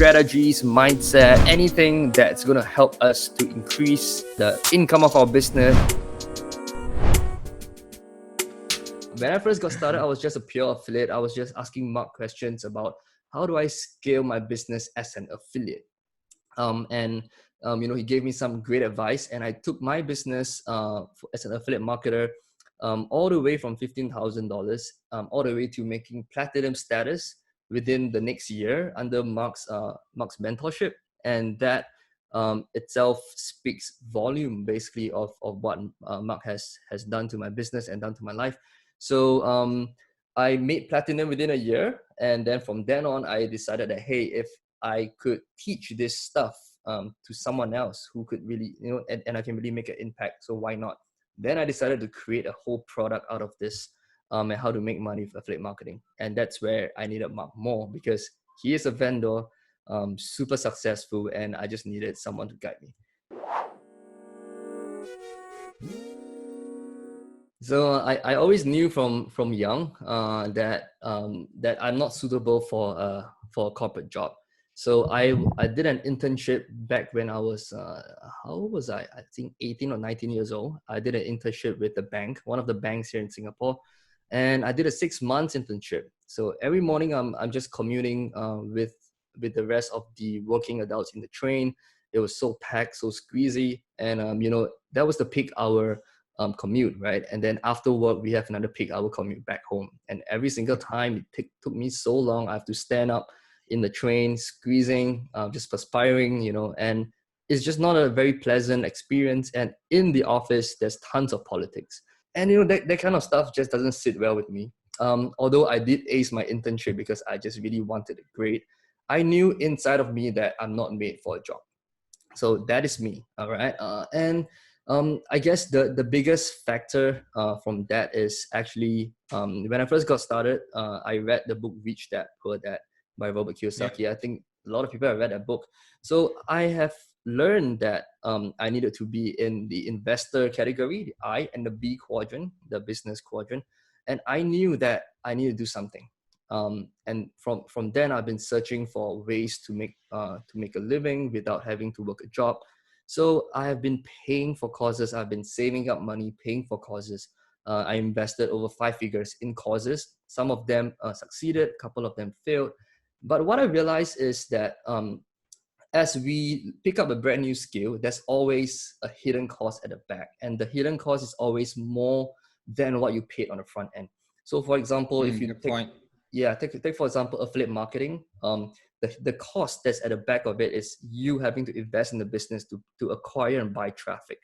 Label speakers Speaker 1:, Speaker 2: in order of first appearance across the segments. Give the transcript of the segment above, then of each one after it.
Speaker 1: strategies, mindset, anything that's going to help us to increase the income of our business. When I first got started, I was just a pure affiliate. I was just asking Mark questions about how do I scale my business as an affiliate. He gave me some great advice, and I took my business as an affiliate marketer all the way from $15,000 all the way to making platinum status within the next year under Mark's mentorship. And that itself speaks volume basically of what Mark has done to my business and done to my life. So I made platinum within a year, and then from then on, I decided that, hey, if I could teach this stuff to someone else who could really, and I can really make an impact, so why not? Then I decided to create a whole product out of this and how to make money with affiliate marketing. And that's where I needed Mark more, because he is a vendor, super successful, and I just needed someone to guide me. So I always knew from young that I'm not suitable for a corporate job. So I did an internship back when I was how old was I? I think 18 or 19 years old. I did an internship with the bank, one of the banks here in Singapore, and I did a 6 months internship. So every morning I'm just commuting with the rest of the working adults in the train. It was so packed, so squeezy, and that was the peak hour commute, right? And then after work, we have another peak hour commute back home. And every single time it took me so long. I have to stand up in the train, squeezing, just perspiring, and it's just not a very pleasant experience. And in the office, there's tons of politics. And, that kind of stuff just doesn't sit well with me. Although I did ace my internship because I just really wanted a grade, I knew inside of me that I'm not made for a job. So that is me, all right? I guess the biggest factor from that is actually when I first got started, I read the book Rich Dad, Poor Dad by Robert Kiyosaki. Yeah. I think a lot of people have read that book. So I have learned that I needed to be in the investor category, the I, and the B quadrant, the business quadrant. And I knew that I needed to do something. And from then, I've been searching for ways to make a living without having to work a job. So I have been paying for courses. I've been saving up money, paying for courses. I invested over 5 figures in courses. Some of them succeeded, a couple of them failed. But what I realized is that as we pick up a brand new skill, there's always a hidden cost at the back. And the hidden cost is always more than what you paid on the front end. So for example, if you take for example, affiliate marketing, the cost that's at the back of it is you having to invest in the business to acquire and buy traffic.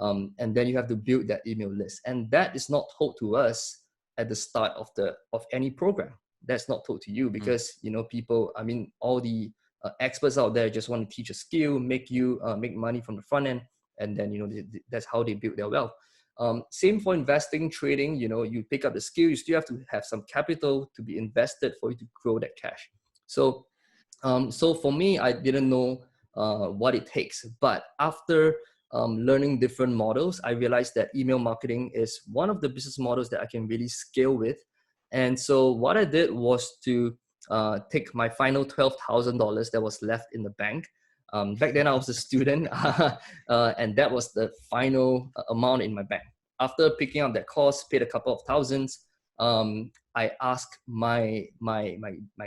Speaker 1: And then you have to build that email list. And that is not told to us at the start of any program. That's not told to you because, people, all the experts out there just want to teach a skill, make you make money from the front end. And then, that's how they build their wealth. Same for investing, trading, you pick up the skill, you still have to have some capital to be invested for you to grow that cash. So for me, I didn't know what it takes. But after learning different models, I realized that email marketing is one of the business models that I can really scale with. And so what I did was to take my final $12,000 that was left in the bank. Back then I was a student and that was the final amount in my bank. After picking up that course, paid a couple of thousands, I asked my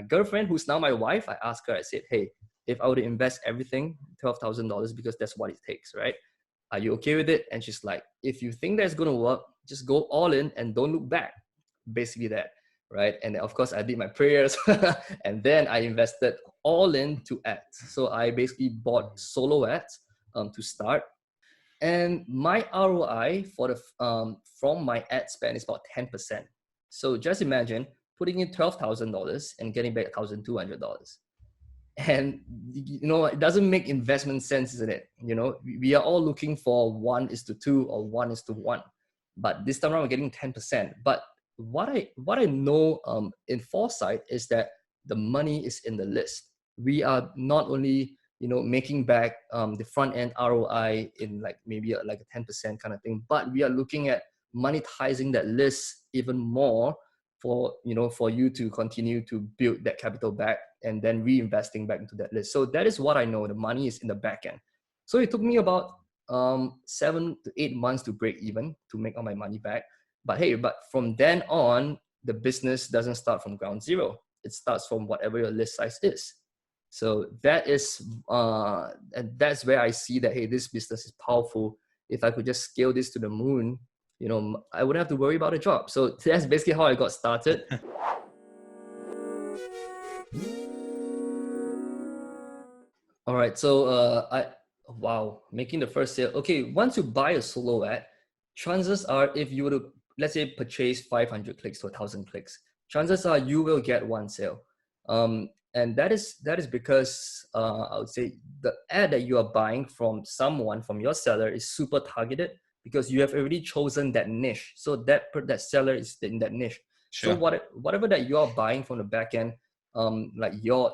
Speaker 1: girlfriend, who's now my wife, I asked her, I said, hey, if I were to invest everything, $12,000, because that's what it takes, right? Are you okay with it? And she's like, if you think that's going to work, just go all in and don't look back. Basically that, right? And of course I did my prayers and then I invested all into ads. So I basically bought solo ads to start. And my ROI for the from my ad spend is about 10%. So just imagine putting in $12,000 and getting back $1,200. And it doesn't make investment sense, isn't it? We are all looking for 1:2 or 1:1, but this time around we're getting 10%. But what I know in foresight is that the money is in the list. We are not only making back the front end ROI in maybe a 10% kind of thing, but we are looking at monetizing that list even more for you to continue to build that capital back and then reinvesting back into that list. So that is what I know. The money is in the back end. So it took me about 7 to 8 months to break even, to make all my money back. But hey, but from then on, the business doesn't start from ground zero. It starts from whatever your list size is. So that is, and that's where I see that, hey, this business is powerful. If I could just scale this to the moon, I wouldn't have to worry about a job. So that's basically how I got started. All right. So making the first sale. Okay, once you buy a solo ad, chances are, if you were to, let's say, purchase 500 clicks to 1,000 clicks, chances are you will get one sale. And that is because I would say the ad that you are buying from your seller, is super targeted, because you have already chosen that niche. So that seller is in that niche.
Speaker 2: Sure.
Speaker 1: So whatever that you are buying from the back end, like your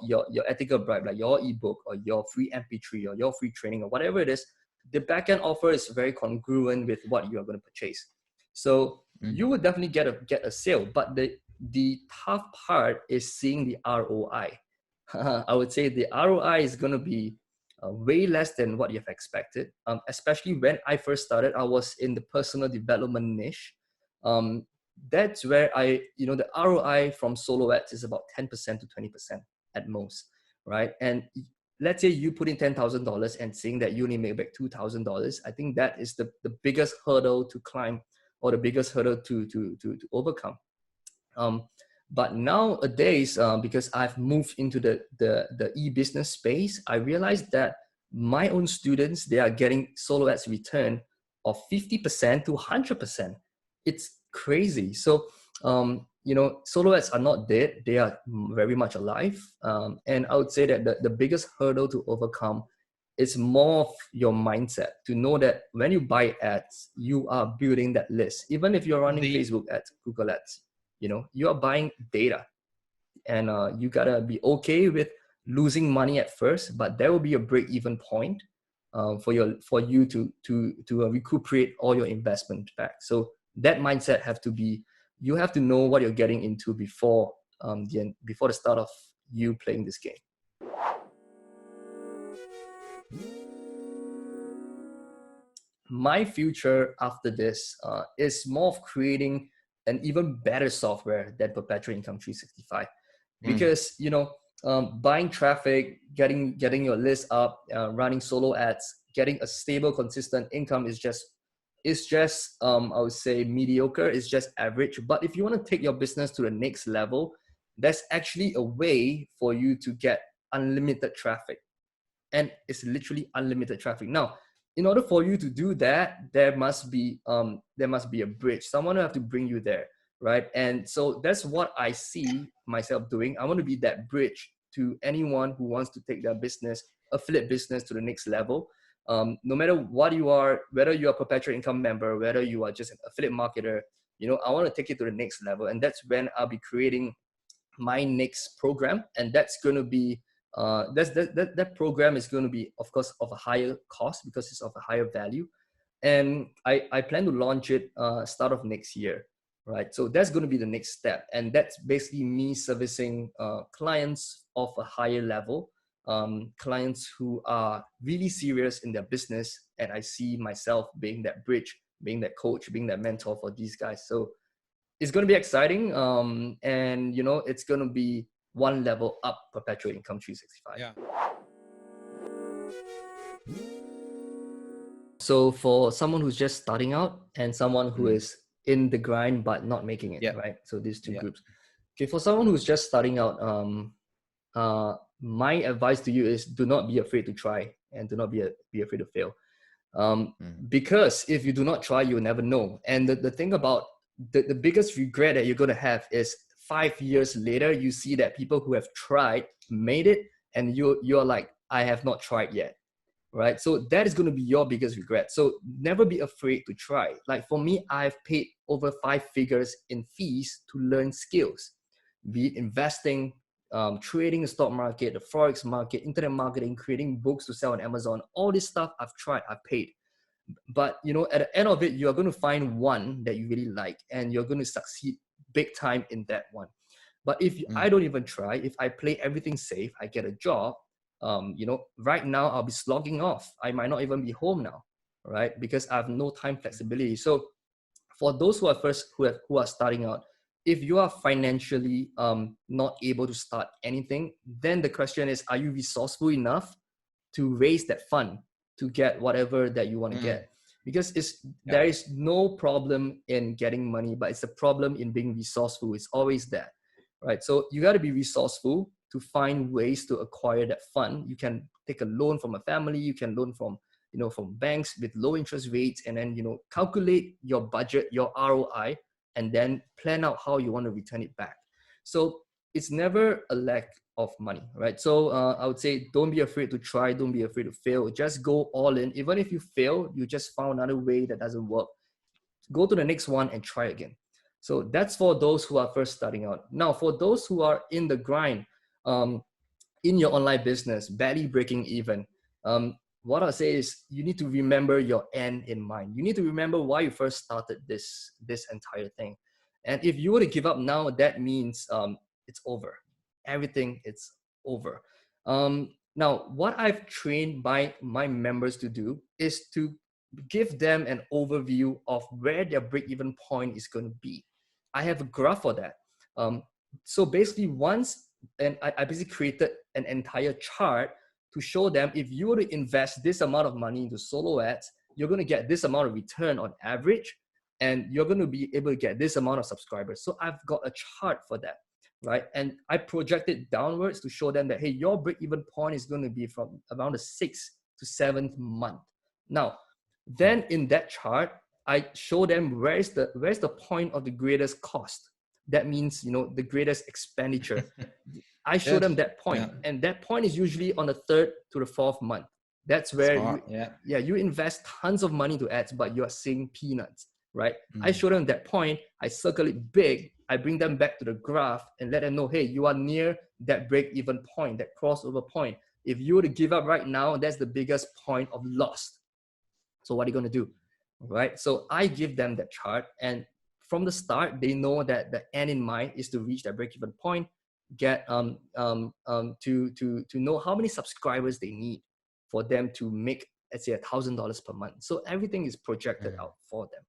Speaker 1: ethical bribe, like your ebook or your free MP3 or your free training or whatever it is, the backend offer is very congruent with what you are going to purchase. So you would definitely get a sale, but the tough part is seeing the ROI. I would say the ROI is going to be way less than what you've expected. Especially when I first started, I was in the personal development niche. That's where the ROI from solo ads is about 10% to 20% at most, right? And let's say you put in $10,000 and seeing that you only make back $2,000, I think that is the biggest hurdle to climb, or the biggest hurdle to overcome. But nowadays, because I've moved into the e-business space, I realized that my own students, they are getting solo ads return of 50% to 100%. It's crazy. So, solo ads are not dead. They are very much alive. And I would say that the biggest hurdle to overcome is more of your mindset, to know that when you buy ads, you are building that list. Even if you're running Facebook ads, Google ads, you are buying data, and you gotta be okay with losing money at first, but there will be a break-even point for you to recuperate all your investment back. So that mindset you have to know what you're getting into before the start of you playing this game. My future after this is more of creating an even better software than Perpetual Income 365, because buying traffic, getting your list up, running solo ads, getting a stable, consistent income is just I would say mediocre. It's just average. But if you want to take your business to the next level, there's actually a way for you to get unlimited traffic, and it's literally unlimited traffic. Now, in order for you to do that, there must be a bridge. Someone will have to bring you there, right? And so that's what I see myself doing. I want to be that bridge to anyone who wants to take their business, affiliate business, to the next level. No matter what you are, whether you are a Perpetual Income member, whether you are just an affiliate marketer, I want to take it to the next level. And that's when I'll be creating my next program, and that's going to be that program is going to be, of course, of a higher cost, because it's of a higher value. And I plan to launch it start of next year, right? So that's going to be the next step. And that's basically me servicing clients of a higher level, clients who are really serious in their business. And I see myself being that bridge, being that coach, being that mentor for these guys. So it's going to be exciting. And, it's going to be one level up Perpetual Income 365.
Speaker 2: Yeah.
Speaker 1: So for someone who's just starting out and someone who is in the grind but not making it, right? So these two groups. Okay, for someone who's just starting out, my advice to you is, do not be afraid to try, and do not be afraid to fail. Because if you do not try, you'll never know. And the thing about the biggest regret that you're going to have is 5 years later, you see that people who have tried made it, and you're like, I have not tried yet, right? So that is going to be your biggest regret. So never be afraid to try. Like for me, I've paid over 5 figures in fees to learn skills, be it investing, trading the stock market, the forex market, internet marketing, creating books to sell on Amazon. All this stuff I've tried, I've paid. But at the end of it, you're going to find one that you really like, and you're going to succeed big time in that one, But if I don't even try, if I play everything safe, I get a job, right now I'll be slogging off. I might not even be home now, right? Because I have no time flexibility. So for those who are starting out, if you are financially not able to start anything, then the question is, are you resourceful enough to raise that fund to get whatever that you want to get? Because there is no problem in getting money, but it's a problem in being resourceful. It's always that, right? So you got to be resourceful to find ways to acquire that fund. You can take a loan from a family, you can loan from from banks with low interest rates, and then calculate your budget, your ROI, and then plan out how you want to return it back. So it's never a lack of money, right? So I would say, don't be afraid to try, don't be afraid to fail. Just go all in. Even if you fail, you just found another way that doesn't work, go to the next one and try again. So that's for those who are first starting out. Now, for those who are in the grind, in your online business, barely breaking even, what I'll say is, you need to remember your end in mind. You need to remember why you first started this entire thing. And if you were to give up now, that means it's over. Everything, it's over. Now, what I've trained my members to do is to give them an overview of where their break-even point is going to be. I have a graph for that. So basically, I basically created an entire chart to show them, if you were to invest this amount of money into solo ads, you're going to get this amount of return on average, and you're going to be able to get this amount of subscribers. So I've got a chart for that, right? And I project it downwards to show them that, hey, your break-even point is going to be from around the 6th to 7th month. Now, then in that chart, I show them where's the point of the greatest cost. That means, the greatest expenditure. I show them that point, and that point is usually on the 3rd to the 4th month. That's where you invest tons of money to ads, but you are seeing peanuts, right? I show them that point, I circle it big, I bring them back to the graph and let them know, hey, you are near that break-even point, that crossover point. If you were to give up right now, that's the biggest point of loss. So what are you going to do, right? So I give them that chart, and from the start, they know that the end in mind is to reach that break-even point, get to know how many subscribers they need for them to make, let's say, $1,000 per month. So everything is projected out for them.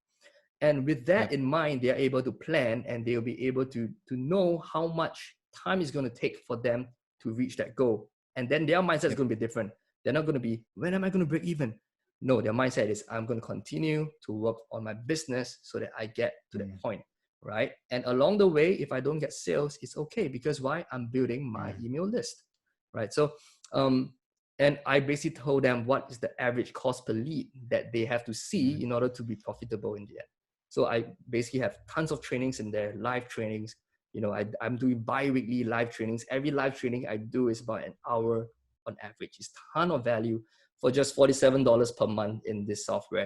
Speaker 1: And with that in mind, they are able to plan, and they'll be able to know how much time is going to take for them to reach that goal. And then their mindset is going to be different. They're not going to be, when am I going to break even? No, their mindset is, I'm going to continue to work on my business so that I get to that point, right? And along the way, if I don't get sales, it's okay, because why? I'm building my email list, right? So, and I basically told them what is the average cost per lead that they have to see in order to be profitable in the end. So I basically have tons of trainings in there, live trainings. I'm doing bi-weekly live trainings. Every live training I do is about an hour on average. It's a ton of value for just $47 per month in this software.